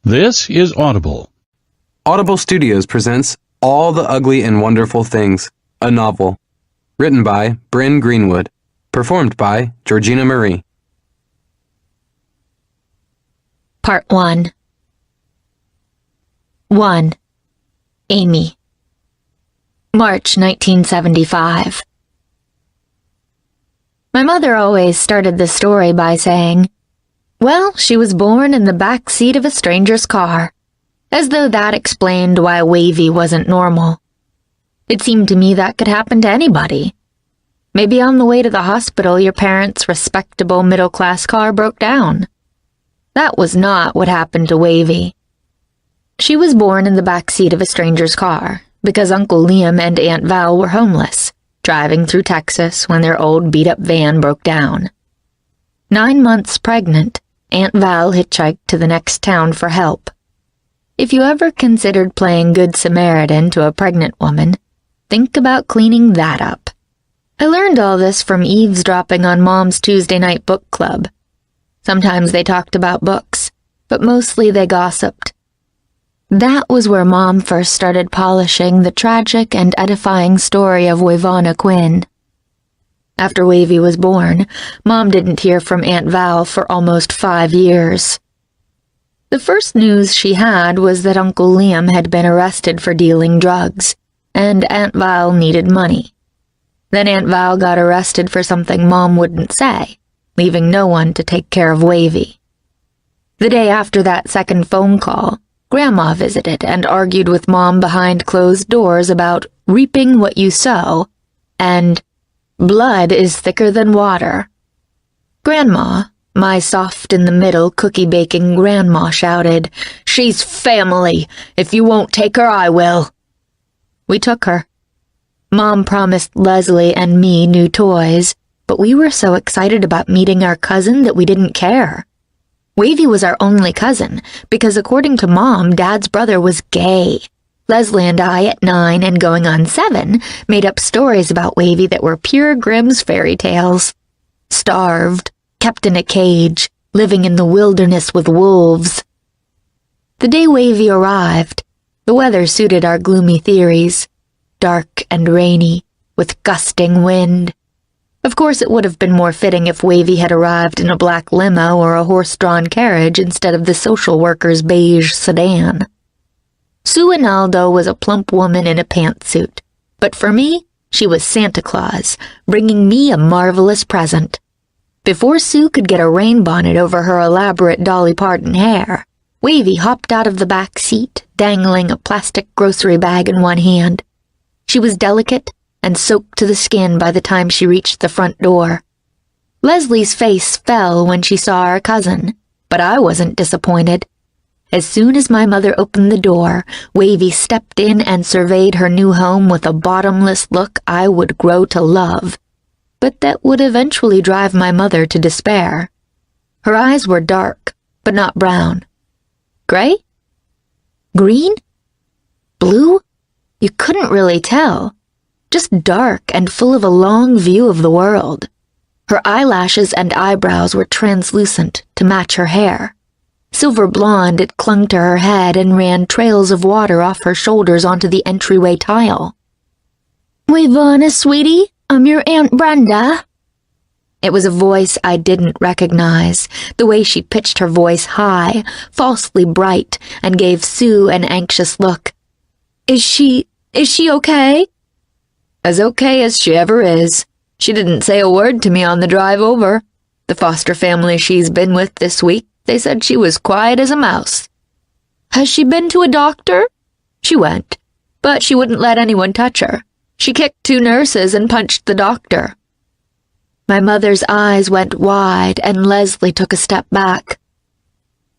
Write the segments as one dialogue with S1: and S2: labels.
S1: This is Audible.
S2: Audible Studios presents All the Ugly and Wonderful Things, a novel. Written by Bryn Greenwood. Performed by Georgina Marie.
S3: Part 1. 1. Amy. March 1975. My mother always started the story by saying, "Well, she was born in the back seat of a stranger's car," as though that explained why Wavy wasn't normal. It seemed to me that could happen to anybody. Maybe on the way to the hospital your parents' respectable middle-class car broke down. That was not what happened to Wavy. She was born in the back seat of a stranger's car because Uncle Liam and Aunt Val were homeless, driving through Texas when their old beat-up van broke down. 9 months pregnant, Aunt Val hitchhiked to the next town for help. If you ever considered playing Good Samaritan to a pregnant woman, think about cleaning that up. I learned all this from eavesdropping on Mom's Tuesday night book club. Sometimes they talked about books, but mostly they gossiped. That was where Mom first started polishing the tragic and edifying story of Wavana Quinn. After Wavy was born, Mom didn't hear from Aunt Val for almost 5 years. The first news she had was that Uncle Liam had been arrested for dealing drugs, and Aunt Val needed money. Then Aunt Val got arrested for something Mom wouldn't say, leaving no one to take care of Wavy. The day after that second phone call, Grandma visited and argued with Mom behind closed doors about reaping what you sow and blood is thicker than water. Grandma, my soft-in-the-middle cookie-baking grandma, shouted, "She's family! If you won't take her, I will!" We took her. Mom promised Leslie and me new toys, but we were so excited about meeting our cousin that we didn't care. Wavy was our only cousin, because according to Mom, Dad's brother was gay. Leslie and I, at 9 and going on 7, made up stories about Wavy that were pure Grimm's fairy tales. Starved, kept in a cage, living in the wilderness with wolves. The day Wavy arrived, the weather suited our gloomy theories. Dark and rainy, with gusting wind. Of course, it would have been more fitting if Wavy had arrived in a black limo or a horse-drawn carriage instead of the social worker's beige sedan. Sue Inaldo was a plump woman in a pantsuit, but for me, she was Santa Claus, bringing me a marvelous present. Before Sue could get a rain bonnet over her elaborate Dolly Parton hair, Wavy hopped out of the back seat, dangling a plastic grocery bag in one hand. She was delicate and soaked to the skin by the time she reached the front door. Leslie's face fell when she saw our cousin, but I wasn't disappointed. As soon as my mother opened the door, Wavy stepped in and surveyed her new home with a bottomless look I would grow to love, but that would eventually drive my mother to despair. Her eyes were dark, but not brown. Gray? Green? Blue? You couldn't really tell. Just dark and full of a long view of the world. Her eyelashes and eyebrows were translucent to match her hair. Silver blonde, it clung to her head and ran trails of water off her shoulders onto the entryway tile. "Wavana, sweetie, I'm your Aunt Brenda." It was a voice I didn't recognize, the way she pitched her voice high, falsely bright, and gave Sue an anxious look. Is she okay?" "As okay as she ever is. She didn't say a word to me on the drive over. The foster family she's been with this week, they said she was quiet as a mouse." "Has she been to a doctor?" "She went, but she wouldn't let anyone touch her. She kicked 2 nurses and punched the doctor." My mother's eyes went wide and Leslie took a step back.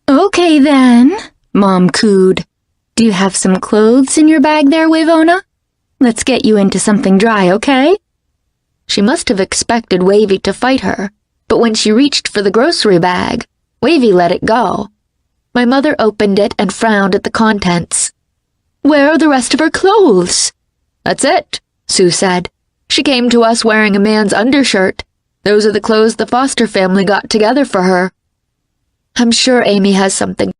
S3: "Okay then," Mom cooed. "Do you have some clothes in your bag there, Wavona? Let's get you into something dry, okay?" She must have expected Wavy to fight her, but when she reached for the grocery bag, Wavy let it go. My mother opened it and frowned at the contents. "Where are the rest of her clothes?" "That's it," Sue said. "She came to us wearing a man's undershirt. Those are the clothes the foster family got together for her." "I'm sure Amy has something